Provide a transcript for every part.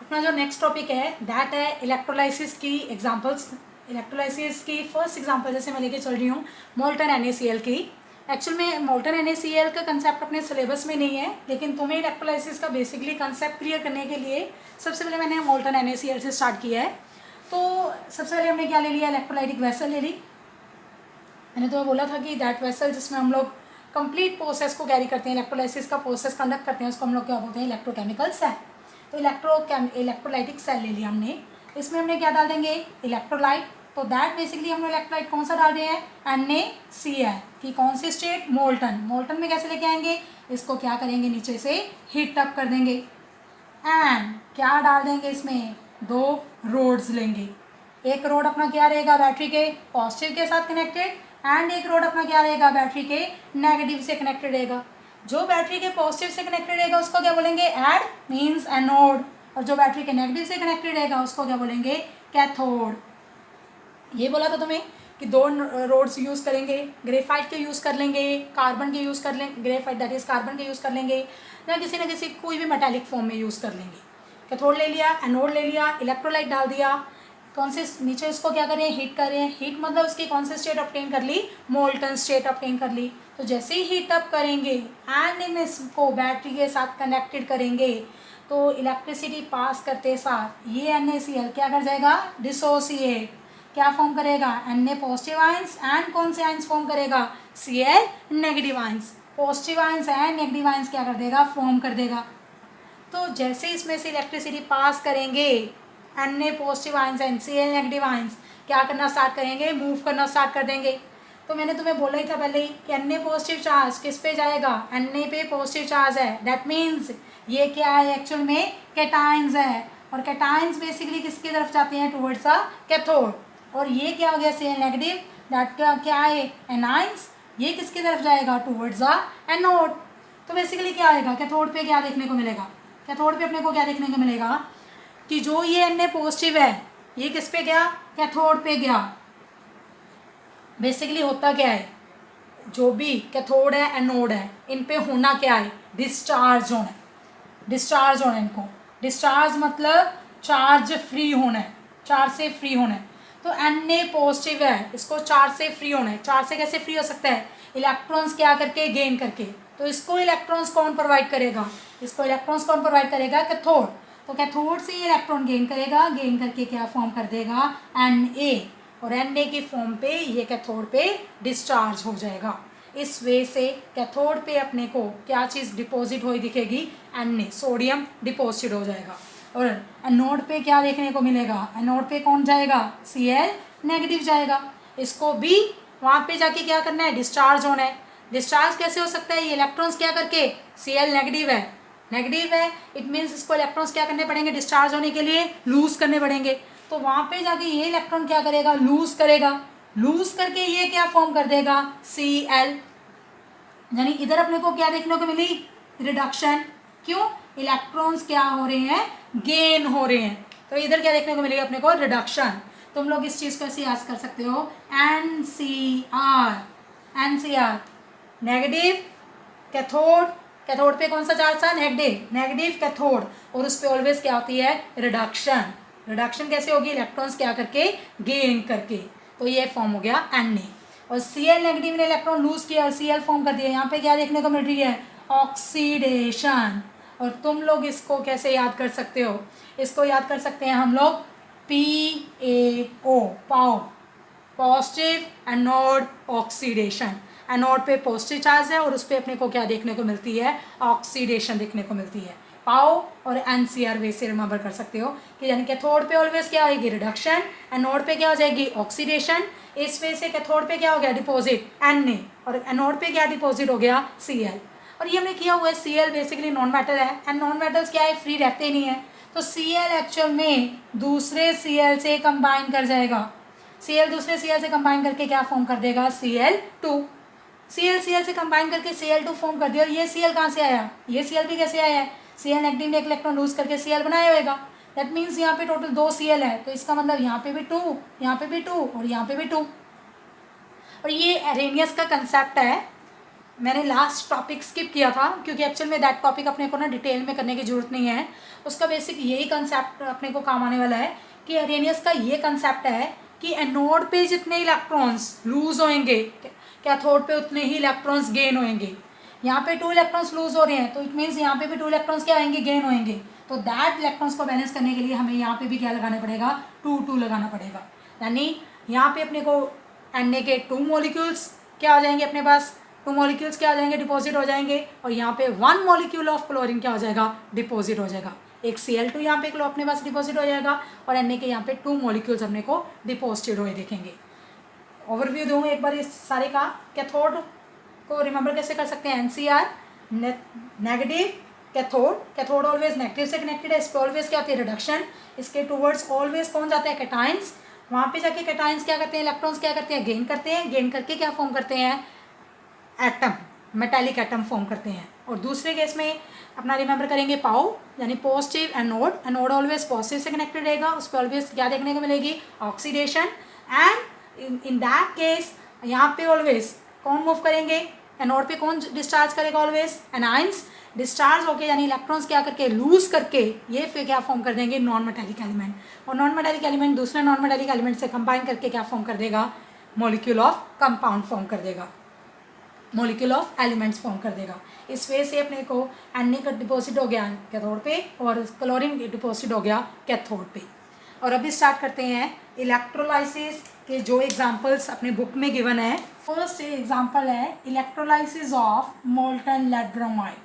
अपना जो next topic है दैट है इलेक्ट्रोलाइसिस की एग्जांपल्स। इलेक्ट्रोलाइसिस की फर्स्ट एग्जांपल जैसे मैं लेके चल रही हूँ मोल्टन NaCl की। एक्चुअल में मोल्टन NaCl का कंसेप्ट अपने सिलेबस में नहीं है, लेकिन तुम्हें इलेक्ट्रोलाइसिस का बेसिकली कंसेप्ट क्लियर करने के लिए सबसे पहले मैंने मोल्टन NaCl से स्टार्ट किया है। तो सबसे पहले हमने क्या ले लिया, इलेक्ट्रोलाइटिक वेसल ले ली। मैंने तुम्हें बोला था कि दैट वेसल जिसमें हम लोग कंप्लीट प्रोसेस को कैरी करते हैं, इलेक्ट्रोलाइसिस का प्रोसेस कंडक्ट करते हैं, उसको हम लोग क्या बोलते हैं, इलेक्ट्रोकेमिकल सेल। तो इलेक्ट्रोलाइटिक सेल ले लिया हमने। इसमें हमने क्या डाल देंगे, इलेक्ट्रोलाइट। तो दैट बेसिकली हमने इलेक्ट्रोलाइट कौन सा डाल रहे हैं, NaCl की कौन सी स्टेट, मोल्टन। मोल्टन में कैसे लेके आएंगे, इसको क्या करेंगे, नीचे से हीट अप कर देंगे एंड क्या डाल देंगे, इसमें 2 रोड्स लेंगे। एक रोड अपना क्या रहेगा, बैटरी के पॉजिटिव के साथ कनेक्टेड, एंड एक रोड अपना क्या रहेगा, बैटरी के नेगेटिव से कनेक्टेड रहेगा। जो बैटरी के पॉजिटिव से कनेक्टेड रहेगा उसको क्या बोलेंगे, एड मीन्स एनोड, और जो बैटरी के नेगेटिव से कनेक्टेड रहेगा उसको क्या बोलेंगे, कैथोड। ये बोला था तुम्हें कि 2 रोड्स यूज़ करेंगे, ग्रेफाइट के यूज़ कर लेंगे, कार्बन के यूज़ कर लेंगे, ग्रेफाइट दैट इज़ कार्बन के यूज़ कर लेंगे, ना किसी कोई भी मेटालिक फॉर्म में यूज़ कर लेंगे। कैथोड ले लिया, एनोड ले लिया, इलेक्ट्रोलाइट डाल दिया, कौन से नीचे इसको क्या करें, हीट करें। हीट मतलब उसकी कौन से स्टेट ऑब्टेन कर ली, मोल्टन स्टेट ऑब्टेन कर ली। तो जैसे ही हीट अप करेंगे एंड इसको बैटरी के साथ कनेक्टेड करेंगे तो इलेक्ट्रिसिटी पास करते साथ ये NaCl क्या कर जाएगा, डिसोसिएट, क्या फॉर्म करेगा, Na पॉजिटिव आइंस एंड कौन से आइंस फॉर्म करेगा, Cl negative ions. Positive ions and negative ions क्या कर देगा, फॉर्म कर देगा। तो जैसे इसमें से इलेक्ट्रिसिटी पास करेंगे Na positive ions and Cl negative ions क्या करना स्टार्ट करेंगे, मूव करना स्टार्ट कर देंगे। तो मैंने तुम्हें बोला ही था पहले ही कि Na पॉजिटिव चार्ज किस पे जाएगा, Na पे पॉजिटिव चार्ज है, दैट मीन्स ये क्या है, एक्चुअल में कैटाइंस है, और कैटाइंस बेसिकली किसकी तरफ जाते हैं, टुवर्ड्स द कैथोड। और ये क्या हो गया, Cl नेगेटिव, दैट क्या है, एनाइंस, ये किसकी तरफ जाएगा, टुवर्ड्स द एनोड। तो बेसिकली क्या आएगा, कैथोड पे क्या देखने को मिलेगा, कैथोड पे अपने को क्या देखने को मिलेगा कि जो ये Na पॉजिटिव है ये किस पे गया, कैथोड पे गया। बेसिकली होता क्या है, जो भी कैथोड है एनोड है, इन पे होना क्या है, डिस्चार्ज होना है, डिस्चार्ज होना है इनको। डिस्चार्ज मतलब चार्ज फ्री होना है, चार्ज से फ्री होना है। तो Na पॉजिटिव है, इसको चार्ज से फ्री होना है। चार्ज से कैसे फ्री हो सकता है, इलेक्ट्रॉन्स क्या करके, गेन करके। तो इसको इलेक्ट्रॉन्स कौन प्रोवाइड करेगा, इसको इलेक्ट्रॉन्स कौन प्रोवाइड करेगा, कैथोड। तो कैथोड से ये इलेक्ट्रॉन गेन करेगा, गेन करके क्या फॉर्म कर देगा, Na, और Na की फॉर्म पे ये कैथोड पे डिस्चार्ज हो जाएगा। इस वे से कैथोड पे अपने को क्या चीज़ डिपॉजिट हुई दिखेगी, Na, सोडियम डिपॉजिट हो जाएगा। और एनोड पे क्या देखने को मिलेगा, एनोड पे कौन जाएगा, Cl नेगेटिव जाएगा। इसको भी वहाँ पे जाके क्या करना है, डिस्चार्ज होना है। डिस्चार्ज कैसे हो सकता है, ये इलेक्ट्रॉन्स क्या करके, Cl नेगेटिव है, नेगेटिव है, इट मीन्स इसको इलेक्ट्रॉन्स क्या करने पड़ेंगे, डिस्चार्ज होने के लिए लूज करने पड़ेंगे। तो वहाँ पे जाके ये इलेक्ट्रॉन क्या करेगा, लूज करेगा, लूज करके ये क्या फॉर्म कर देगा, Cl। यानी इधर अपने को क्या देखने को मिली, रिडक्शन। क्यों, इलेक्ट्रॉन्स क्या हो रहे हैं, गेन हो रहे हैं। तो इधर क्या देखने को मिलेगा अपने को, रिडक्शन। तुम लोग इस चीज़ को ऐसे याद कर सकते हो, NCr, NCr negative cathode, cathode पे कौन सा चार्ज था, नेगेटिव, नेगेटिव कैथोड, और उस पर ऑलवेज क्या होती है, रिडक्शन। रिडक्शन कैसे होगी, इलेक्ट्रॉन्स क्या करके, गेन करके। तो ये फॉर्म हो गया Na। और Cl नेगेटिव ने इलेक्ट्रॉन लूज किया और Cl फॉर्म कर दिया। यहाँ पे क्या देखने को मिल रही है, ऑक्सीडेशन। और तुम लोग इसको कैसे याद कर सकते हो, इसको याद कर सकते हैं हम लोग PaO, पाओ, पॉजिटिव एनोड ऑक्सीडेशन। एनोड पे पॉजिटिव चार्ज है और उस पर अपने को क्या देखने को मिलती है, ऑक्सीडेशन देखने को मिलती है। पाओ और NCr वे से रिमेंबर कर सकते हो कि यानी कैथोड पे ऑलवेज क्या आएगी, रिडक्शन, एनोड पे क्या हो जाएगी, ऑक्सीडेशन। इस वे से कैथोड पे क्या हो गया, डिपॉजिट Na, और एनोड पे क्या डिपॉजिट हो गया, Cl। और ये हमने किया हुआ है, Cl बेसिकली नॉन मेटल है एंड नॉन मेटल्स क्या है, फ्री रहते नहीं है। तो Cl एक्चुअल में दूसरे Cl से कंबाइन कर जाएगा, Cl दूसरे Cl से कंबाइन करके क्या फॉर्म कर देगा, Cl2। Cl से कंबाइन करके Cl2 फॉर्म कर दिया। और ये Cl कहाँ से आया, ये Cl भी कैसे आया है, Cl नेगेटिव ने एक इलेक्ट्रॉन लूज करके Cl बनाया होगा। दैट मीन्स यहाँ पे टोटल 2 Cl है, तो इसका मतलब यहाँ पे भी 2, यहाँ पे भी 2 और यहाँ पे भी 2। और ये अरेनियस का कंसेप्ट है, मैंने लास्ट टॉपिक स्किप किया था क्योंकि एक्चुअल में दैट टॉपिक अपने को ना डिटेल में करने की ज़रूरत नहीं है। उसका बेसिक यही कंसेप्ट अपने को काम आने वाला है कि अरेनियस का ये कंसेप्ट है कि एनोड पे जितने इलेक्ट्रॉन्स लूज होंगे कैथोड पे उतने ही इलेक्ट्रॉन्स गेन होंगे। यहाँ पे 2 इलेक्ट्रॉन्स लूज हो रहे हैं तो इट मीन्स यहाँ पे भी 2 इलेक्ट्रॉन्स क्या आएंगे, गेन होंगे। तो दैट इलेक्ट्रॉन्स को बैलेंस करने के लिए हमें यहाँ पे भी क्या लगाना पड़ेगा, 2 लगाना पड़ेगा। यानी यहाँ पे अपने को Na के 2 मॉलिक्यूल्स क्या हो जाएंगे, अपने पास 2 मॉलिक्यूल्स क्या हो जाएंगे, डिपॉजिट हो जाएंगे। और यहाँ पे 1 मॉलिक्यूल ऑफ क्लोरीन क्या हो जाएगा, डिपॉजिट हो जाएगा। एक Cl2 यहाँ पे अपने पास डिपॉजिट हो जाएगा और Na के यहाँ पे 2 मॉलिक्यूल्स अपने को डिपॉजिट हुए देखेंगे। ओवरव्यू दूँ एक बार इस सारे का। कैथोड को रिमेंबर कैसे कर सकते हैं, NCR negative cathode, cathode always negative से कनेक्टेड है। इस पर ऑलवेज क्या होती है, रिडक्शन। इसके टूवर्ड्स ऑलवेज कौन जाता है, कैटाइंस। वहाँ पे जाके कैटाइंस क्या करते हैं, इलेक्ट्रॉन्स क्या करते हैं, गेन करते हैं। गेन करके क्या फॉर्म करते हैं, एटम, मेटालिक एटम फॉर्म करते हैं। और दूसरे केस में अपना रिमेंबर करेंगे पाओ, यानी positive anode. Anode always positive से कनेक्टेड रहेगा, उस पर ऑलवेज क्या देखने को मिलेगी, oxidation. And in that case यहाँ पे ऑलवेज कौन मूव करेंगे, एनोड पे कौन डिस्चार्ज करेगा, ऑलवेज एनाइंस। डिस्चार्ज होके यानी इलेक्ट्रॉन्स क्या करके लूज करके ये फिर क्या फॉर्म कर देंगे, नॉन मेटालिक एलिमेंट। और नॉन मेटालिक एलिमेंट दूसरे नॉन मेटालिक एलिमेंट से कंबाइन करके क्या फॉर्म कर देगा, मॉलिक्यूल ऑफ कंपाउंड फॉर्म कर देगा, मॉलिक्यूल ऑफ एलिमेंट्स फॉर्म कर देगा। इस वे से अपने को Na का डिपॉजिट हो गया कैथोड पे और क्लोरीन डिपॉजिट हो गया कैथोड पे। और अभी स्टार्ट करते हैं इलेक्ट्रोलाइसिस के जो एग्जांपल्स अपने बुक में गिवन है। फर्स्ट एग्जांपल है electrolysis of molten lead bromide.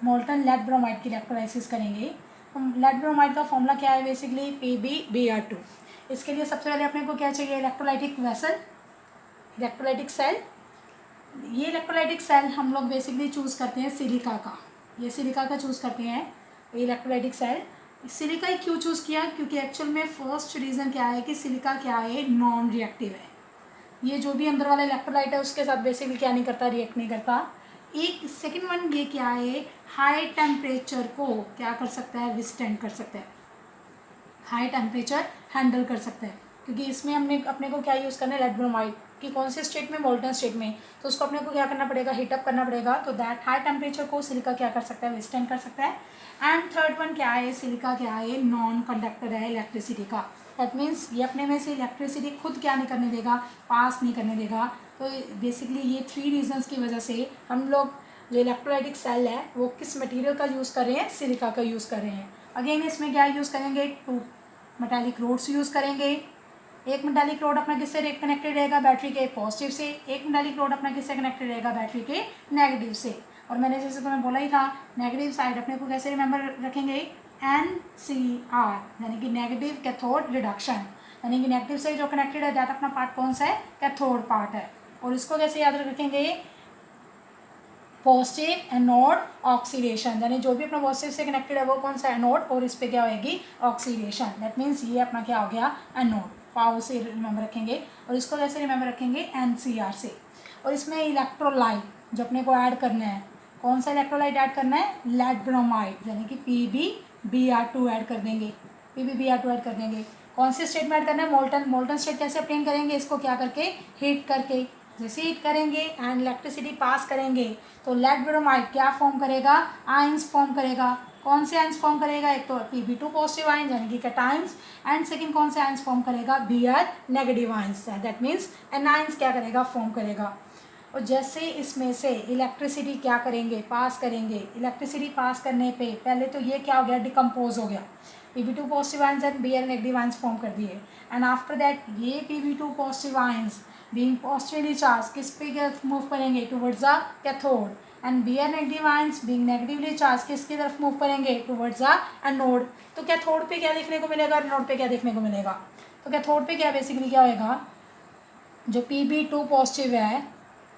Molten lead bromide की इलेक्ट्रोलाइसिस करेंगे। लेड ब्रोमाइड का फॉर्मूला क्या है, बेसिकली PbBr2। इसके लिए सबसे पहले अपने को क्या चाहिए, इलेक्ट्रोलाइटिक वेसल, इलेक्ट्रोलाइटिक सेल। ये इलेक्ट्रोलाइटिक सेल हम लोग बेसिकली चूज़ करते हैं सिलिका का, ये सिलिका का चूज़ करते हैं इलेक्ट्रोलाइटिक सेल। सिलिका ही क्यों चूज़ किया, क्योंकि एक्चुअल में फर्स्ट रीज़न क्या है कि सिलिका क्या है, नॉन रिएक्टिव है। ये जो भी अंदर वाला इलेक्ट्रोलाइट है उसके साथ बेसिकली क्या नहीं करता, रिएक्ट नहीं करता। एक सेकेंड वन ये क्या है, हाई टेम्परेचर को क्या कर सकता है, विस्टैंड कर सकता है, हाई टेम्परेचर हैंडल कर सकता है। क्योंकि इसमें हमने अपने को क्या यूज़ करना है, लेड ब्रोमाइड की कौन से स्टेट में, मोल्टन स्टेट में। तो उसको अपने को क्या करना पड़ेगा, हीटअप करना पड़ेगा। तो दैट हाई टेम्परेचर को सिलिका क्या कर सकता है, विस्टैंड कर सकता है। एंड थर्ड वन क्या है, सिलिका क्या है, नॉन कंडक्टर है इलेक्ट्रिसिटी का। दैट मीन्स ये अपने में से इलेक्ट्रिसिटी खुद क्या नहीं करने देगा, पास नहीं करने देगा। तो बेसिकली ये 3 रीजंस की वजह से हम लोग जो इलेक्ट्रोलाइटिक सेल है वो किस मटेरियल का यूज़ कर रहे हैं, सिलिका का यूज़ कर रहे हैं। अगेन इसमें क्या यूज़ करेंगे, 2 मेटालिक रोड्स यूज़ करेंगे। एक मेटालिक रोड अपना किससे कनेक्टेड रहेगा, बैटरी के पॉजिटिव से। एक मेटालिक रोड अपना किससे कनेक्टेड रहेगा, बैटरी के नेगेटिव से। और मैंने जैसे तुम्हें बोला ही था, नेगेटिव साइड अपने को कैसे रिमेंबर रखेंगे, NCR, यानी कि नेगेटिव कैथोड रिडक्शन। यानी कि नेगेटिव से जो कनेक्टेड है दैट अपना पार्ट कौन सा है, कैथोड पार्ट है। और इसको कैसे याद रखेंगे, पॉजिटिव एनोड ऑक्सीडेशन, यानी जो भी अपना पॉजिटिव से कनेक्टेड है वो कौन सा एनोड, और इस पर क्या होगी, ऑक्सीडेशन। दैट मीन्स ये अपना क्या हो गया, एनोड। पावर से रिमेंबर रखेंगे। और इसको कैसे रिमेंबर रखेंगे, NCR से। और इसमें इलेक्ट्रोलाइट जो अपने को ऐड करना है, कौन सा इलेक्ट्रोलाइट ऐड करना है, लेड ब्रोमाइड, यानी कि PbBr2 ऐड कर देंगे, PbBr2 ऐड कर देंगे। कौन से स्टेट में ऐड करना है, मोल्टन। मोल्टन स्टेट कैसे ऑब्टेन करेंगे, इसको क्या करके, हीट करके। जैसे हीट करेंगे एंड इलेक्ट्रिसिटी पास करेंगे तो लेड ब्रोमाइड क्या फॉर्म करेगा, आइंस फॉर्म करेगा। कौन से आइंस फॉर्म करेगा, एक तो Pb2 पॉजिटिव आइंस यानी कि कैटाइंस, एंड सेकंड कौन से आइंस फॉर्म करेगा, Br negative ions. That means anions क्या करेगा, फॉर्म करेगा। और जैसे इसमें से इलेक्ट्रिसिटी क्या करेंगे, पास करेंगे। इलेक्ट्रिसिटी पास करने पे पहले तो ये क्या हो गया, डिकम्पोज हो गया। Pb2 positive ions and Br negative ions form कर दिए। एंड आफ्टर दैट ये Pb2 positive ions being positively charge किस पे मूव करेंगे, towards the cathode. And Br negative ions being negatively charge किसकी तरफ मूव करेंगे, टुवर्ड्स द एनोड। तो कैथोड पे क्या देखने को मिलेगा, एनोड पे क्या देखने को मिलेगा। तो कैथोड पे क्या बेसिकली क्या होएगा, जो Pb2 पॉजिटिव है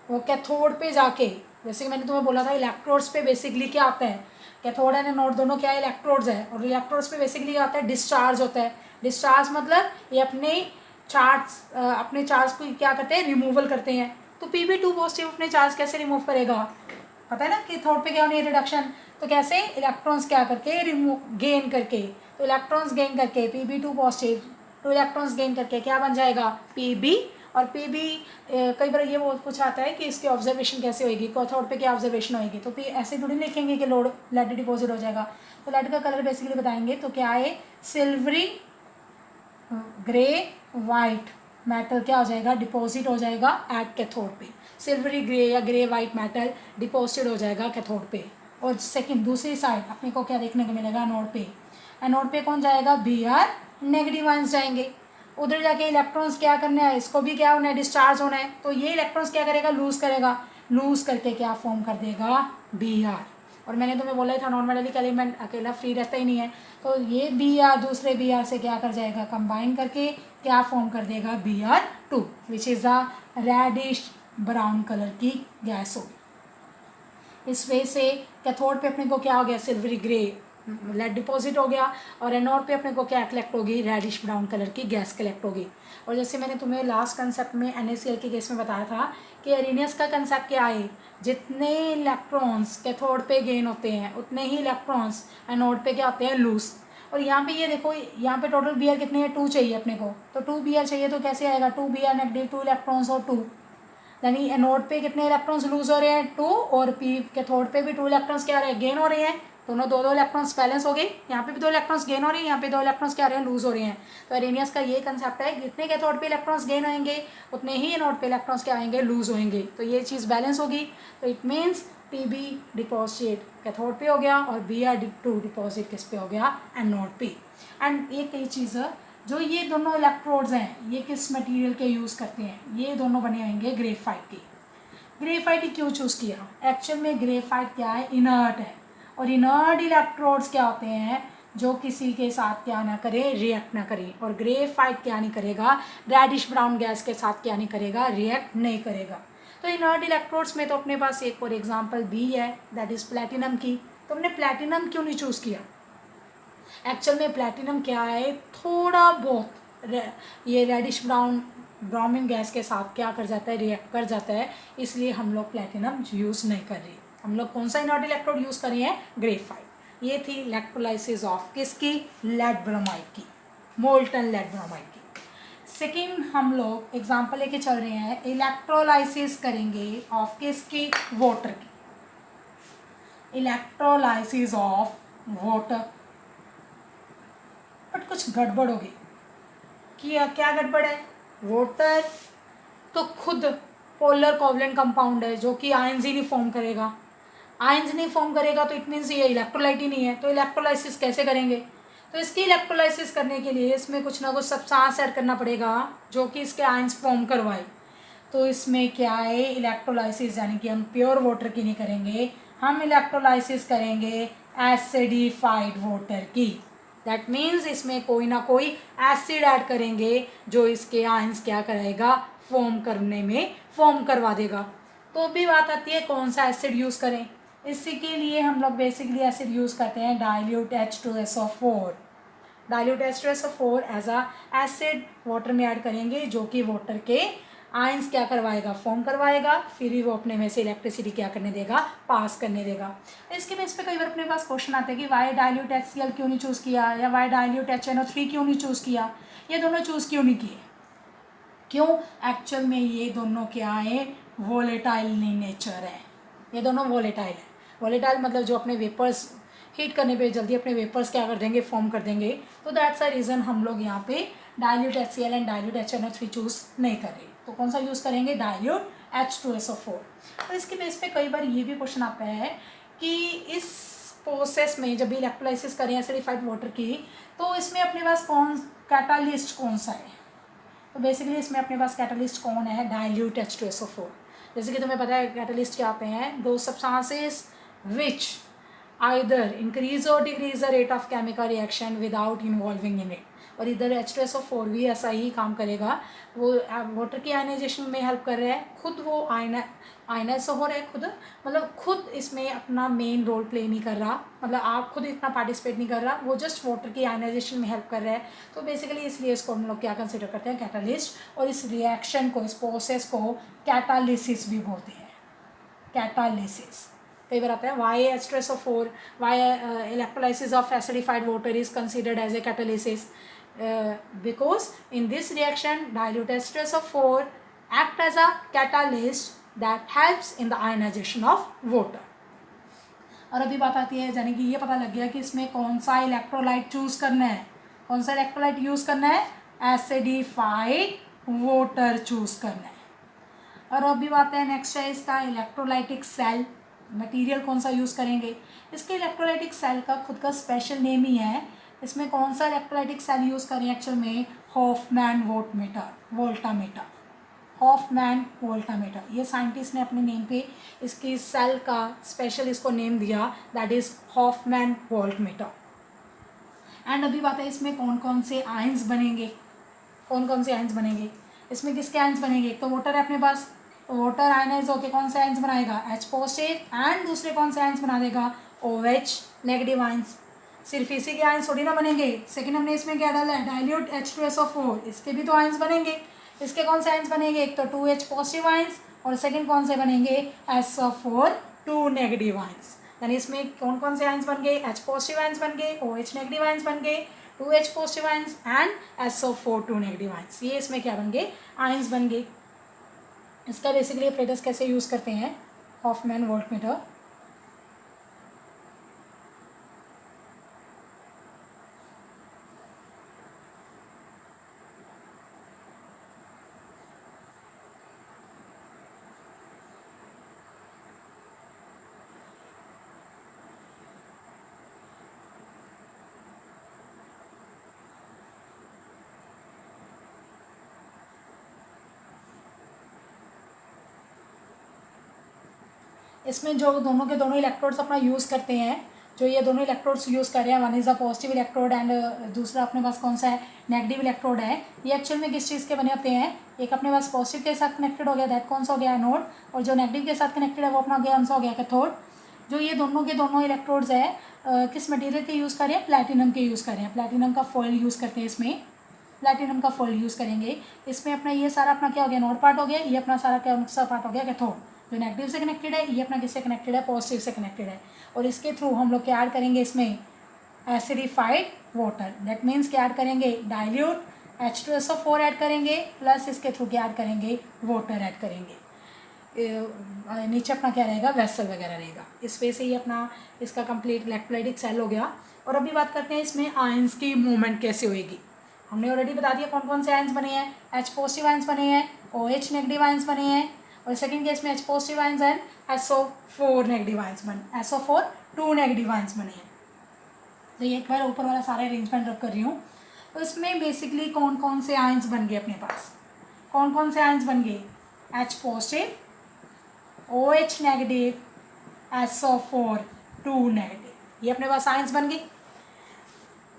वो कैथोड पे जाके, जैसे कि मैंने तुम्हें बोला था इलेक्ट्रोड्स पे बेसिकली क्या आता है, कैथोड एंड एनोड दोनों क्या है, इलेक्ट्रोड्स है। और इलेक्ट्रोड्स पे बेसिकली क्या आता है, डिस्चार्ज होता है। डिस्चार्ज मतलब ये अपने चार्ज को क्या करते हैं, रिमूवल करते हैं। तो Pb2 पॉजिटिव अपने चार्ज कैसे रिमूव करेगा, पता है ना कि कैथोड पे क्या होनी है, रिडक्शन। तो कैसे, इलेक्ट्रॉन्स क्या करके गेन करके। तो इलेक्ट्रॉन्स गेन करके Pb2 पॉजिटिव 2 इलेक्ट्रॉन्स गेन करके क्या बन जाएगा, Pb। और पी भी कई बार ये वो कुछ आता है कि इसकी ऑब्जर्वेशन कैसे होएगी, कैथोड पे क्या ऑब्जर्वेशन होएगी, तो पी ऐसे थोड़ी लिखेंगे कि लोड लेड डिपॉजिट हो जाएगा। तो लेड का कलर बेसिकली बताएंगे तो क्या है, सिल्वरी ग्रे वाइट मेटल क्या हो जाएगा, डिपॉजिट हो जाएगा एट कैथोड पे। सिल्वरी ग्रे या ग्रे वाइट मेटल डिपॉजिट हो जाएगा कैथोड पे। और सेकंड दूसरी साइड अपने को क्या देखने को मिलेगा, एनोड पे। एनोड पे कौन जाएगा, बी आर नेगेटिव आयंस जाएंगे। उधर जाके इलेक्ट्रॉन्स क्या करने हैं, इसको भी क्या होना है, डिस्चार्ज होना है। तो ये इलेक्ट्रॉन्स क्या करेगा, लूज करेगा, लूज करके क्या फॉर्म कर देगा, बी आर। और मैंने तुम्हें बोला था नॉन मेटालिक एलिमेंट अकेला फ्री रहता ही नहीं है, तो ये बी आर दूसरे बी आर से क्या कर जाएगा, कंबाइन करके क्या फॉर्म कर देगा, B R two, which is a reddish brown colour की गैस होगी। इस वे से कैथोड पे अपने को क्या हो गया, सिल्वरी ग्रे लेड डिपॉजिट हो गया, और एनोड पे अपने को क्या कलेक्ट होगी, रेडिश ब्राउन कलर की गैस कलेक्ट होगी। और जैसे मैंने तुम्हें लास्ट कंसेप्ट में NaCl के केस में बताया था कि अरेनियस का कंसेप्ट क्या है, जितने इलेक्ट्रॉन्स कैथोड पे गेन होते हैं उतने ही इलेक्ट्रॉन्स एनोड पे क्या होते हैं, लूज। और यहाँ पे ये देखो, यहाँ पे टोटल बी आर कितने हैं, 2 चाहिए अपने को, तो 2 बी आर चाहिए तो कैसे आएगा, 2 बी आर नेगेटिव, 2 इलेक्ट्रॉन्स और 2, यानी एनोड पे कितने इलेक्ट्रॉन्स लूज हो रहे हैं, 2, और पी कैथोड पे भी 2 इलेक्ट्रॉन्स क्या रहे हैं, गेन हो रहे हैं। दोनों 2 इलेक्ट्रॉन्स बैलेंस हो गए, यहाँ पे भी 2 इलेक्ट्रॉन्स गेन हो रहे हैं, यहाँ पे 2 इलेक्ट्रॉन्स क्या रहे हैं, लूज हो रहे हैं। तो अरेनियस का ये कंसेप्ट है, जितने कैथोड पे इलेक्ट्रॉन्स गेन होंगे उतने ही एनोड पे इलेक्ट्रॉन्स क्या आएंगे, लूज होंगे। तो ये चीज़ बैलेंस होगी, तो it means Pb deposit cathode पे हो गया और Br2 डिपॉजिट किस पे हो गया, एनोड पे। एंड एक कई चीज़ जो ये दोनों इलेक्ट्रोड्स हैं ये किस मटेरियल के यूज़ करते हैं, ये दोनों बने होंगे ग्रेफाइट की। ग्रेफाइट ही क्यों चूज़ किया, एक्चुअल में ग्रेफाइट क्या है, इनर्ट है, और इनर्ट इलेक्ट्रोड्स क्या होते हैं, जो किसी के साथ क्या ना करे, रिएक्ट ना करे। और ग्रेफाइट क्या नहीं करेगा, रेडिश ब्राउन गैस के साथ क्या नहीं करेगा, रिएक्ट नहीं करेगा। तो इनर्ट इलेक्ट्रोड्स में तो अपने पास एक और एग्जांपल भी है, दैट इज़ प्लैटिनम की। तो हमने प्लैटिनम क्यों नहीं चूज़ किया, एक्चुअल में प्लैटिनम क्या है, थोड़ा बहुत ये रेडिश ब्राउन ब्राउनिंग गैस के साथ क्या कर जाता है, रिएक्ट कर जाता है, इसलिए हम लोग प्लैटिनम यूज़ नहीं कर रहे। हम लोग कौन सा इनर्ट इलेक्ट्रोड यूज़ कर रहे हैं, ग्रेफाइट। ये थी इलेक्ट्रोलाइसिस ऑफ किसकी, लेड ब्रोमाइड की, मोल्टन लेड ब्रोमाइड की। सेकेंड हम लोग एग्जाम्पल लेके चल रहे हैं, इलेक्ट्रोलाइसिस करेंगे ऑफ किसकी, वाटर की, इलेक्ट्रोलाइसिस ऑफ वाटर। बट कुछ गड़बड़ होगी, क्या गड़बड़ है, वाटर तो खुद पोलर कोवलेंट कंपाउंड है जो कि आयंस ही नहीं फॉर्म करेगा। आयंस नहीं फॉर्म करेगा तो इट मीन्स ये इलेक्ट्रोलाइट ही नहीं है, तो इलेक्ट्रोलाइसिस कैसे करेंगे। तो इसकी इलेक्ट्रोलाइसिस करने के लिए इसमें कुछ ना कुछ सब्सटेंस ऐड करना पड़ेगा जो कि इसके आयंस फॉर्म करवाए। तो इसमें क्या है, इलेक्ट्रोलाइसिस यानी कि हम प्योर वाटर की नहीं करेंगे, हम इलेक्ट्रोलाइसिस करेंगे एसिडिफाइड वाटर की। दैट मीन्स इसमें कोई ना कोई एसिड ऐड करेंगे जो इसके आयंस क्या करेगा, फॉर्म करने में फॉर्म करवा देगा। तो भी बात आती है कौन सा एसिड यूज़ करें, इसी के लिए हम लोग बेसिकली एसिड यूज़ करते हैं dilute H2SO4। Dilute H2SO4 as a acid water में ऐड करेंगे जो कि वाटर के आयंस क्या करवाएगा, फॉर्म करवाएगा, फिर ही वो अपने में से इलेक्ट्रिसिटी क्या करने देगा, पास करने देगा। इसके बेस पे कई बार अपने पास क्वेश्चन आते हैं कि वाई डाइल्यूट HCl क्यों नहीं चूज़ किया, या वाई डाइल्यूट HNO3 क्यों नहीं चूज़ किया, ये दोनों चूज़ क्यों नहीं किए। क्यों, एक्चुअल में ये दोनों क्या है, वोलेटाइल नेचर है, ये दोनों वोलेटाइल है। वोलेटाइल मतलब जो अपने वेपर्स हीट करने पे जल्दी अपने वेपर्स क्या कर देंगे, फॉर्म कर देंगे। तो दैट्स अ रीज़न हम लोग यहाँ पे dilute HCl and dilute HNO3 choose नहीं कर रहे। तो कौन सा यूज़ करेंगे, डाइल्यूट H2SO4। तो इसके बेस पे कई बार ये भी क्वेश्चन आता है कि इस प्रोसेस में जब भी इलेक्ट्रोलाइसिस करें एसिडिफाइड वाटर की, तो इसमें अपने पास कैटालिस्ट कौन सा है। तो बेसिकली इसमें अपने पास कैटालिस्ट कौन है, डाइल्यूट H2SO4। जैसे कि तुम्हें पता है कैटालिस्ट क्या आते हैं, दो सब्सटेंसेस विच आइदर इंक्रीज और decrease the rate of chemical reaction without involving in it. और इधर H2SO4 भी ऐसा ही काम करेगा, वो वाटर की आयनाइजेशन में हेल्प कर रहा है, खुद वो आयनाइज हो रहा है, खुद मतलब खुद इसमें अपना मेन रोल प्ले नहीं कर रहा, मतलब आप खुद इतना पार्टिसिपेट नहीं कर रहा, वो जस्ट वाटर की आयनाइजेशन में हेल्प कर रहा है। तो बेसिकली इसलिए इसको हम लोग क्या कंसिडर करते हैं, कैटालिस्ट। और इस रिएक्शन को, इस प्रोसेस को कैटालिसिस भी बोलते हैं, कैटालिसिस। कई बार आता है why H2SO4, why electrolysis of acidified water is considered as a catalysis, because in this reaction dilute H2SO4 act as a catalyst that helps in the ionization of water. और अभी बात आती है, यानी कि ये पता लग गया कि इसमें कौन सा इलेक्ट्रोलाइट चूज़ करना है, कौन सा इलेक्ट्रोलाइट यूज़ करना है, एसिडिफाइड वाटर चूज़ करना है। और अभी बात है नेक्स्ट है इसका इलेक्ट्रोलाइटिक सेल, मटेरियल कौन सा यूज़ करेंगे। इसके इलेक्ट्रोलाइटिक सेल का खुद का स्पेशल नेम ही है। इसमें कौन सा इलेक्ट्रोलाइटिक सेल यूज़ करें एक्चुअल में, हॉफमैन वोल्टामीटर, हॉफमैन वोल्टामीटर। ये साइंटिस्ट ने अपने नेम पे इसकी सेल का स्पेशल इसको नेम दिया, that is Hofmann voltmeter. And अभी बात है इसमें कौन कौन से आयंस बनेंगे, कौन कौन से आयंस बनेंगे। इसमें किसके आयंस बनेंगे, एक तो वाटर है अपने पास, वाटर आयनाइज होकर कौन से आयंस बनाएगा, H पॉजिटिव, एंड दूसरे कौन से आयंस बना देगा, OH नेगेटिव आयंस। सिर्फ इसी के आयंस थोड़ी ना बनेंगे। सेकंड हमने इसमें क्या डाला है, डाइल्यूट H2SO4, इसके भी तो आयंस बनेंगे। इसके कौन से आयंस बनेंगे, एक तो 2H पॉजिटिव आयंस और सेकंड कौन से बनेंगे, SO4 2 नेगेटिव आयंस। यानी इसमें कौन कौन से आयंस बन गए, H पॉजिटिव आयंस बन गए, OH नेगेटिव आयंस बन गए, 2H positive ions and SO4 2 negative ions. ये इसमें क्या बन गए, आयंस बन गए। इसका बेसिकली अप्रेटस कैसे यूज़ करते हैं, हॉफमैन वोल्टमीटर। इसमें जो दोनों के दोनों इलेक्ट्रोड्स अपना यूज़ करते हैं, जो ये दोनों इलेक्ट्रोड्स यूज़ कर रहे हैं, one is a positive electrode and दूसरा अपने पास कौन सा है, नेगेटिव इलेक्ट्रोड है। ये एक्चुअल में किस चीज़ के बने होते हैं, एक अपने पास पॉजिटिव के साथ कनेक्टेड हो गया, दैट कौन सा हो गया, एनोड, और जो नेगेटिव के साथ कनेक्टेड है वो अपना हो गया, कौन सा हो गया, कैथोड। जो ये दोनों के दोनों इलेक्ट्रोड्स है किस मटीरियल के यूज़ कर रहे हैं, प्लैटिनम के यूज़ कर रहे हैं। प्लैटिनम का फॉइल यूज़ करते हैं, इसमें प्लैटिनम का फॉइल यूज़ करेंगे। इसमें अपना ये सारा अपना क्या हो गया, नोड पार्ट हो गया, ये अपना सारा क्या सा पार्ट हो गया, कैथोड। जो नेगेटिव से कनेक्टेड है ये अपना किससे कनेक्टेड है, पॉजिटिव से कनेक्टेड है। और इसके थ्रू हम लोग क्या ऐड करेंगे इसमें, एसिडिफाइड वाटर। दैट मीन्स क्या ऐड करेंगे, डाइल्यूट H2SO4 ऐड करेंगे, प्लस इसके थ्रू क्या ऐड करेंगे, वाटर ऐड करेंगे। नीचे अपना क्या रहेगा, वेसल वगैरह रहेगा। इस वे से ही अपना इसका कंप्लीट इलेक्ट्रोलाइटिक सेल हो गया। और अभी बात करते हैं इसमें आयंस की मूवमेंट कैसे होएगी। हमने ऑलरेडी बता दिया कौन कौन से आयंस बने हैं, H पॉजिटिव आयंस बने हैं, OH नेगेटिव आयंस बने हैं, और सेकंड केस में H positive ions and SO4 negative ions बने, SO4 2 नेगेटिव आयंस बने हैं। तो ये एक बार ऊपर वाला सारा अरेंजमेंट रख कर रही हूँ। तो इसमें बेसिकली कौन कौन से आयंस बन गए अपने पास, कौन कौन से आयंस बन गए, H positive, OH negative, SO4 2 negative, ये अपने पास आयंस बन गए।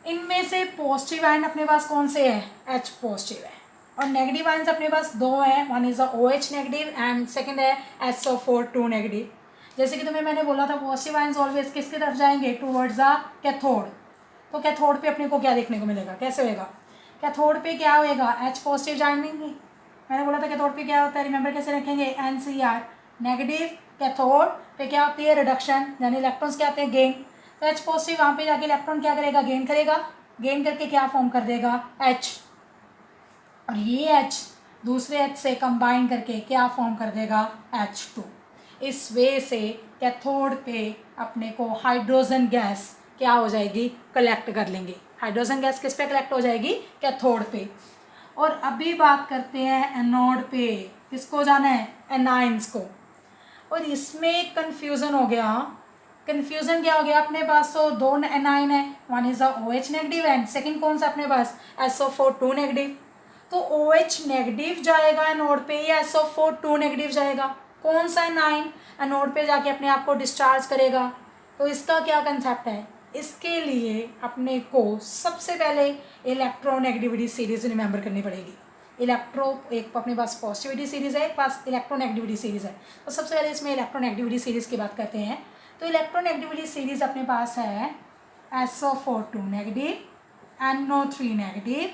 इनमें से पॉजिटिव आयन अपने पास कौन से है, H पॉजिटिव है, और नेगेटिव आयंस अपने पास दो हैं, one is a OH negative and second है SO4 2 नेगेटिव। जैसे कि तुम्हें मैंने बोला था पॉजिटिव आयंस ऑलवेज किसकी तरफ जाएंगे, टूवर्ड्स द कैथोड। तो कैथोड पे अपने को क्या देखने को मिलेगा, कैसे होएगा, कैथोड पे क्या होएगा, H पॉजिटिव जाएंगे। मैंने बोला था कैथोड पे क्या होता है, रिमेंबर कैसे रखेंगे, NCR, नेगेटिव कैथोड पे क्या होती है, रिडक्शन, यानी इलेक्ट्रॉन्स क्या आते हैं, गेन। तो H पॉजिटिव वहाँ पे जाके इलेक्ट्रॉन क्या करेगा, गेन करेगा, गेन करके क्या फॉर्म कर देगा, H, और ये H दूसरे H से कंबाइन करके क्या फॉर्म कर देगा, H2। इस वे से कैथोड पे अपने को हाइड्रोजन गैस क्या हो जाएगी, कलेक्ट कर लेंगे। हाइड्रोजन गैस किस पे कलेक्ट हो जाएगी, कैथोड पे। और अभी बात करते हैं एनोड पे, किसको जाना है, एनाइंस को। और इसमें कन्फ्यूज़न हो गया, कन्फ्यूज़न क्या हो गया, अपने पास तो दो एनाइन है, one is a OH negative and second कौन सा अपने पास, SO4 2 नेगेटिव। तो OH नेगेटिव जाएगा एनोड पे या SO4 2 नेगेटिव जाएगा, कौन सा एनाइन एनोड पे जाके अपने आप को डिस्चार्ज करेगा। तो इसका क्या कंसेप्ट है, इसके लिए अपने को सबसे पहले इलेक्ट्रोनेगेटिविटी सीरीज रिमेंबर करनी पड़ेगी। एक अपने पास पॉजिटिविटी सीरीज है, एक पास इलेक्ट्रोनेगेटिविटी सीरीज है। तो सबसे पहले इसमें इलेक्ट्रोनेगेटिविटी सीरीज की बात करते हैं। तो इलेक्ट्रोनेगेटिविटी सीरीज अपने पास है SO4 2 negative, NO3 negative,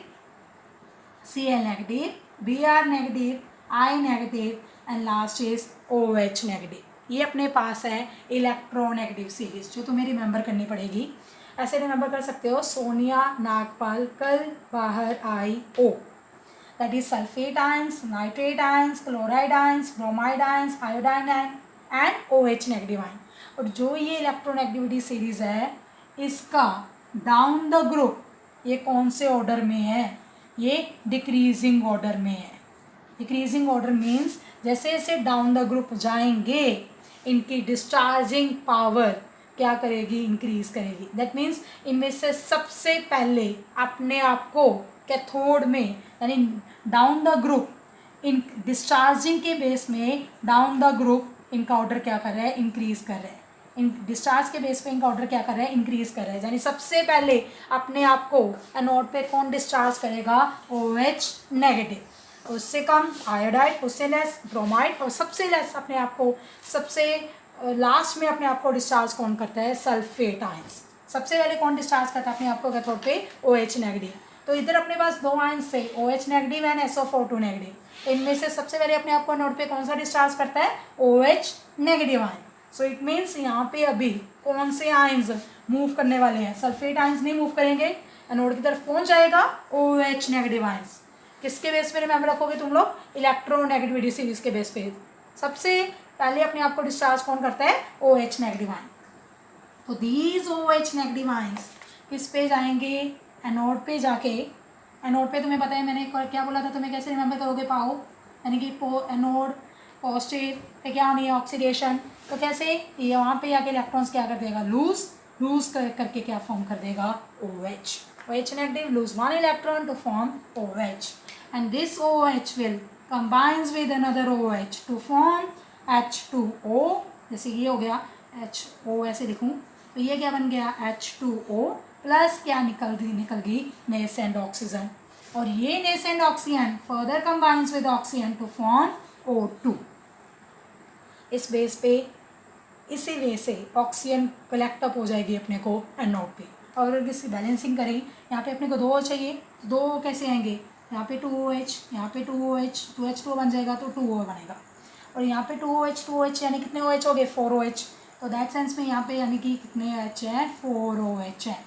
Cl negative, Br negative, I negative and last is OH negative. ये अपने पास है इलेक्ट्रोनेगेटिव सीरीज, जो तुम्हें रिमेंबर करनी पड़ेगी। ऐसे रिमेंबर कर सकते हो, सोनिया नागपाल कल बाहर आई ओ। That is sulphate ions, nitrate ions, chloride ions, bromide ions, iodine ion and OH negative ion. और जो ये इलेक्ट्रोनेगेटिविटी सीरीज है इसका डाउन द ग्रुप ये कौन से ऑर्डर में है, ये डिक्रीजिंग ऑर्डर में है। डिक्रीजिंग ऑर्डर मीन्स जैसे जैसे डाउन द ग्रुप जाएंगे इनकी डिस्चार्जिंग पावर क्या करेगी, इंक्रीज करेगी। दैट मीन्स इनमें से सबसे पहले अपने आप को कैथोड में यानी down the group in discharging के बेस में डाउन द ग्रुप इनका ऑर्डर क्या कर रहा है, इंक्रीज कर रहा है। इन डिस्चार्ज के बेस पे इनका ऑर्डर क्या कर रहा है, इंक्रीज कर रहा है। यानी सबसे पहले अपने आप को एनोड पे कौन डिस्चार्ज करेगा, OH नेगेटिव, उससे कम आयोडाइड, उससे लेस ब्रोमाइड, और सबसे लेस अपने आप को सबसे लास्ट में अपने आप को डिस्चार्ज कौन करता है, सल्फेट आयंस। सबसे पहले कौन डिस्चार्ज करता है अपने आप को कैथोड पे, OH नेगेटिव। तो इधर अपने पास दो आयंस से OH negative and SO42 negative. इनमें से सबसे पहले अपने आप को नोड पे कौन सा डिस्चार्ज करता है, OH negative ion. So it means यहाँ पे अभी कौन से आयंस मूव करने वाले हैं, सल्फेट आयंस नहीं मूव करेंगे। एनोड की तरफ कौन जाएगा, OH नेगेटिव आयंस। किसके बेस पे रिमेंबर रखोगे तुम लोग, इलेक्ट्रोनेगेटिविटी सीरीज के बेस पे। सबसे पहले अपने आप को डिस्चार्ज कौन करता है, OH नेगेटिव आयन। तो दीज OH नेगेटिव आयंस किस पे जाएंगे, एनोड पे जाके। एनोड पे तुम्हें पता है मैंने क्या बोला था, तुम्हें कैसे रिमेंबर करोगे, पाओ यानी कि एनोड पॉजिटिव पे क्या होनी है, ऑक्सीडेशन। तो कैसे, ये वहाँ पे आके इलेक्ट्रॉन्स क्या कर देगा, लूज करके क्या फॉर्म कर देगा, OH negative lose one electron to form OH and this OH will combines with another OH to form H2O। जैसे ये हो गया HO ऐसे लिखूँ तो ये क्या बन गया, H2O प्लस क्या निकल गई नेसेंट ऑक्सीजन। और ये nascent oxygen further combines with oxygen to form O2। इस बेस पे इसी वे से ऑक्सीजन कलेक्ट अप हो जाएगी अपने को एनोड पे। और अगर इसकी बैलेंसिंग करें, यहाँ पे अपने को 2 चाहिए, तो 2 कैसे आएंगे, यहाँ पे 2OH, यहाँ पे 2OH, 2H2 बन जाएगा तो 2O बनेगा। और यहाँ पे 2OH यानी कितने OH हो गए, 4OH। तो दैट सेंस में यहाँ पे यानी कि कितने H हैं, 4OH हैं।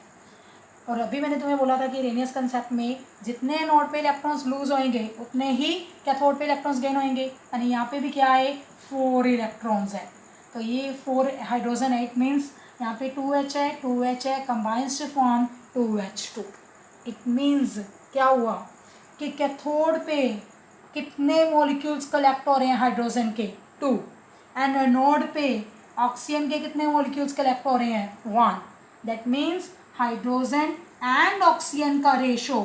और अभी मैंने तुम्हें बोला था कि रेनियस कंसेप्ट में जितने नोड पे इलेक्ट्रॉन्स लूज होंगे उतने ही कैथोड पे इलेक्ट्रॉन्स गेन होंगे। यानी यहाँ पे भी क्या है, 4 इलेक्ट्रॉन्स है। तो ये 4 हाइड्रोजन है, इट मीन्स यहाँ पे 2H है combines to form 2H2। It means क्या हुआ कि कैथोड पे कितने मॉलिक्यूल्स कलेक्ट हो रहे हैं हाइड्रोजन के, 2, एंड एनोड पे ऑक्सीजन के कितने मॉलिक्यूल्स कलेक्ट हो रहे हैं, 1। That means hydrogen and oxygen का रेशो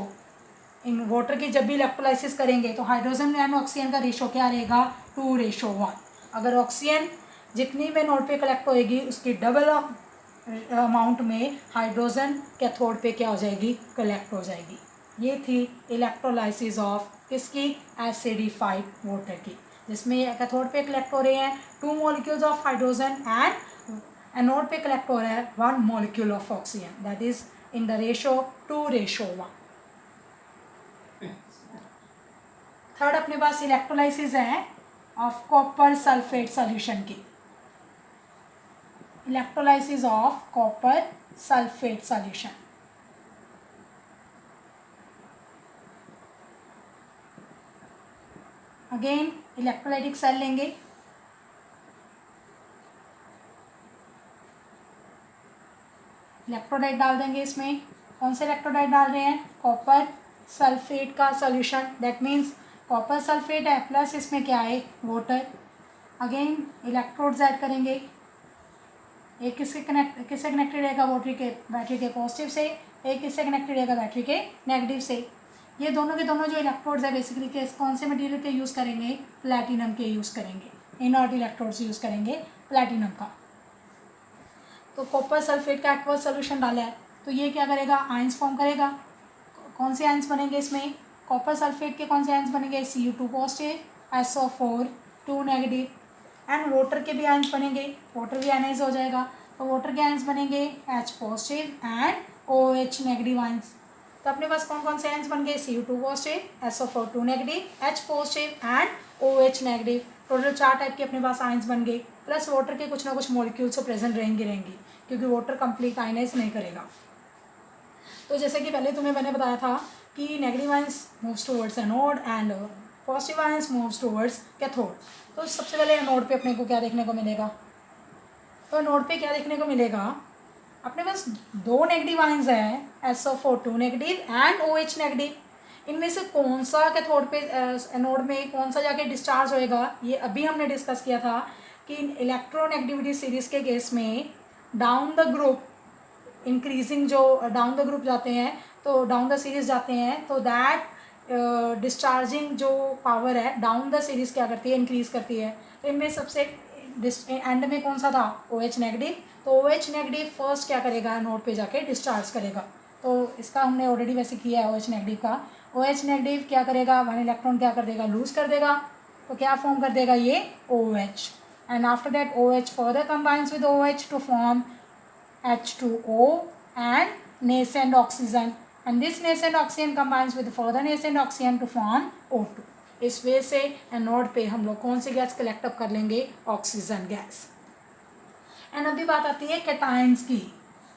इन वाटर की जब भी इलेक्ट्रोलाइसिस करेंगे तो हाइड्रोजन एंड ऑक्सीजन का रेशो क्या रहेगा, 2:1। अगर ऑक्सीजन जितनी में नोड पे कलेक्ट होएगी उसकी डबल अमाउंट में हाइड्रोजन कैथोड पे क्या हो जाएगी, कलेक्ट हो जाएगी। ये थी इलेक्ट्रोलाइसिस ऑफ किसकी, एसिडिफाइड वाटर की, जिसमें कैथोड पे कलेक्ट हो रहे हैं 2 molecules of hydrogen and anode पे कलेक्ट हो रहा है 1 molecule of oxygen. That is in the ratio 2:1। Third अपने पास इलेक्ट्रोलाइसिस है ऑफ कॉपर सल्फेट सॉल्यूशन की। Electrolysis of copper sulphate solution. Again electrolytic cell लेंगे, इलेक्ट्रोलाइट डाल देंगे इसमें। कौन से इलेक्ट्रोलाइट डाल रहे हैं, कॉपर सल्फेट का solution. That means copper sulphate है प्लस इसमें क्या है, वाटर। अगेन इलेक्ट्रोड्स ऐड करेंगे, एक किससे कनेक्टेड रहेगा, बैटरी के पॉजिटिव से, एक किससे कनेक्टेड रहेगा, बैटरी के नेगेटिव से। ये दोनों के दोनों जो इलेक्ट्रोड्स है बेसिकली कौन से मटेरियल के यूज़ करेंगे, प्लैटिनम के यूज़ करेंगे। इनर्ट इलेक्ट्रोड्स यूज़ करेंगे प्लैटिनम का। तो कॉपर सल्फेट का एक्वस सोल्यूशन डाला है तो ये क्या करेगा, आयंस फॉर्म करेगा। कौन से आयंस बनेंगे इसमें, कॉपर सल्फेट के कौन से आयंस बनेंगे, Cu2 positive, SO4 2 negative. And water के भी आयंस बनेंगे, वाटर भी आयनाइज हो जाएगा तो वाटर के आयंस बनेंगे H positive and OH negative ions. तो अपने पास कौन कौन से आयंस बन गए, Cu2 positive, SO4 2 negative, H positive and OH negative. Total 4 type के अपने पास आयंस बन गए, प्लस वाटर के कुछ ना कुछ मॉलिक्यूल्स तो प्रेजेंट रहेंगी क्योंकि वाटर कंप्लीट आयनाइज नहीं करेगा। तो जैसे कि पहले तुम्हें मैंने बताया था कि negative ions moves towards anode and positive ions moves towards cathode. तो सबसे पहले एनोड पे अपने को क्या देखने को मिलेगा, तो एनोड पे क्या देखने को मिलेगा, अपने पास दो नेगेटिव आयंस हैं SO4 negative and OH negative. इनमें से कौन सा कैथोड पे एनोड में कौन सा जाके डिस्चार्ज होएगा, ये अभी हमने डिस्कस किया था कि इलेक्ट्रोनेगेटिविटी सीरीज के केस में डाउन द ग्रुप इंक्रीजिंग, जो डाउन द ग्रुप जाते हैं तो डाउन द सीरीज जाते हैं, तो दैट डिस्चार्जिंग जो पावर है डाउन द सीरीज क्या करती है, इंक्रीज करती है। तो इनमें सबसे एंड में कौन सा था, OH नेगेटिव। तो OH नेगेटिव फर्स्ट क्या करेगा, नोड पे जाके डिस्चार्ज करेगा। तो इसका हमने ऑलरेडी वैसे किया है OH नेगेटिव का। OH नेगेटिव क्या करेगा, वन इलेक्ट्रॉन क्या कर देगा, लूज कर देगा, तो क्या फॉर्म कर देगा ये OH। And after that OH further combines with OH to form H2O and nascent oxygen, and this nascent oxygen combines with further nascent oxygen to form O2। इस वे से एनोड पे हम लोग कौन सी गैस कलेक्ट अप कर लेंगे, oxygen gas. And अभी बात आती है कैटायंस की।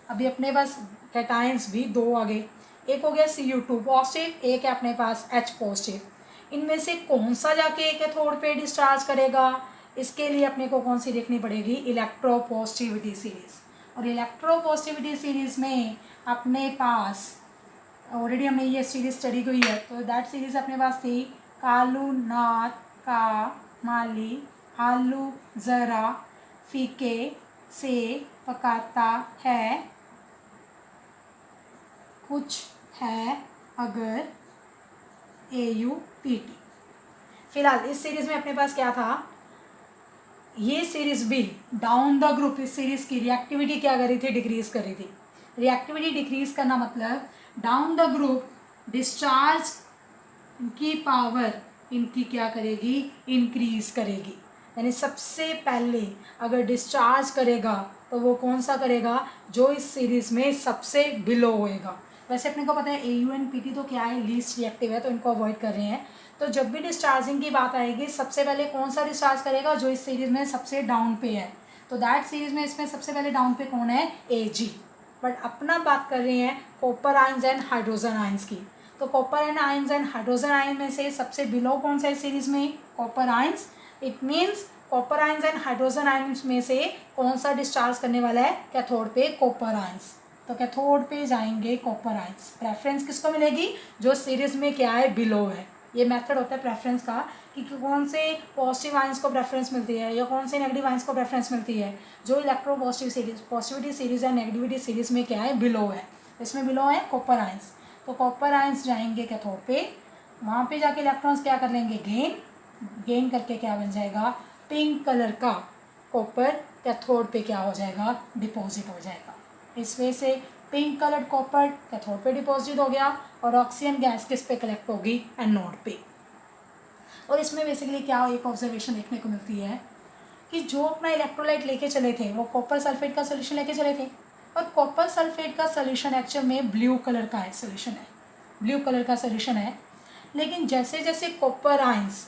अभी अपने पास कैटायंस भी दो आ गए, एक हो गया Cu2 पॉजिटिव, एक है अपने पास H पॉजिटिव। इनमें से कौन सा जाके कैथोड पे डिस्चार्ज करेगा, इसके लिए अपने को कौन सी देखनी पड़ेगी, इलेक्ट्रोपॉजिटिविटी सीरीज। और इलेक्ट्रोपॉजिटिविटी सीरीज में अपने पास ऑलरेडी हमने ये सीरीज स्टडी की हुई है, तो दैट सीरीज अपने पास थी कालू नाथ का माली आलू ज़रा फीके से पकाता है, कुछ है अगर AUPT। फिलहाल इस सीरीज में अपने पास क्या था, ये सीरीज भी डाउन द ग्रुप इस सीरीज की रिएक्टिविटी क्या कर रही थी, डिक्रीज कर रही थी। रिएक्टिविटी डिक्रीज करना मतलब डाउन द ग्रुप डिस्चार्ज की पावर इनकी क्या करेगी, इंक्रीज करेगी। यानी सबसे पहले अगर डिस्चार्ज करेगा तो वो कौन सा करेगा, जो इस सीरीज में सबसे बिलो होएगा। वैसे अपने को पता है AU एंड PT तो क्या है, लीस्ट रिएक्टिव है, तो इनको अवॉइड कर रहे हैं। तो जब भी डिस्चार्जिंग की बात आएगी सबसे पहले कौन सा डिस्चार्ज करेगा, जो इस सीरीज में सबसे डाउन पे है। तो दैट सीरीज में इसमें सबसे पहले डाउन पे कौन है, AG। बट अपना बात कर रहे हैं copper ions and hydrogen ions की। तो copper and ions and hydrogen ion में से सबसे बिलो कौन सा है सीरीज में, copper ions. It means copper ions and hydrogen ions में से कौन सा डिस्चार्ज करने वाला है, कैथोड पे कॉपर आयंस। तो कैथोड पे जाएंगे कॉपर आयंस। प्रेफरेंस किसको मिलेगी, जो सीरीज में क्या है, बिलो है। ये मेथड होता है प्रेफरेंस का कि कौन से पॉजिटिव आयंस को प्रेफरेंस मिलती है या कौन से नेगेटिव आयंस को प्रेफरेंस मिलती है, जो इलेक्ट्रोपॉजिटिव सीरीज पॉजिटिविटी सीरीज है नेगेटिविटी सीरीज में क्या है, बिलो है। इसमें बिलो है कॉपर आयंस। तो कॉपर आयंस जाएंगे कैथोड पे, वहाँ पे जाके इलेक्ट्रॉन्स क्या कर लेंगे, गेन करके क्या बन जाएगा, पिंक कलर का कॉपर कैथोड पे क्या हो जाएगा, डिपॉजिट हो जाएगा। इस वजह से पिंक कलर्ड कॉपर कैथोड पे डिपॉजिट हो गया और ऑक्सीजन गैस किस पे कलेक्ट होगी, एनोड पे। और इसमें बेसिकली क्या एक ऑब्जर्वेशन देखने को मिलती है कि जो अपना इलेक्ट्रोलाइट लेके चले थे वो कॉपर सल्फेट का सोल्यूशन लेके चले थे, और कॉपर सल्फेट का सोल्यूशन एक्चुअल में ब्लू कलर का सोल्यूशन है, ब्लू कलर का सोल्यूशन है। लेकिन जैसे जैसे कॉपर आयंस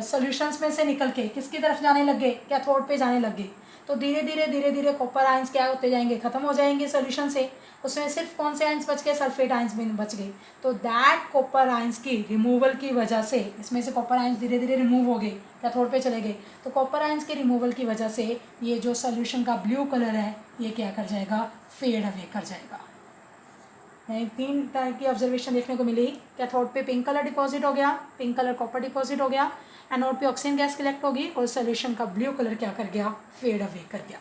सॉल्यूशंस में से निकल के किसकी तरफ जाने लगे, कैथोड पे जाने लगे, तो धीरे धीरे कॉपर आयंस क्या होते जाएंगे, खत्म हो जाएंगे सॉल्यूशन से। उसमें सिर्फ कौन से आयंस बच गए, सल्फेट आयंस भी बच गए। तो दैट कॉपर आयंस की रिमूवल की वजह से इसमें से कॉपर आयंस धीरे धीरे रिमूव हो गए, कैथोड पे चले गए। तो कॉपर आयंस के रिमूवल की वजह से ये जो सॉल्यूशन का ब्लू कलर है ये क्या कर जाएगा, फेड अवे कर जाएगा। यानी तीन तरह की ऑब्जर्वेशन देखने को मिली। कैथोड पे पिंक कलर डिपॉजिट हो गया, पिंक कलर कॉपर डिपॉजिट हो गया, एनोड पे ऑक्सीजन गैस कलेक्ट होगी और सॉल्यूशन का ब्लू कलर क्या कर गया, फेड अवे कर गया।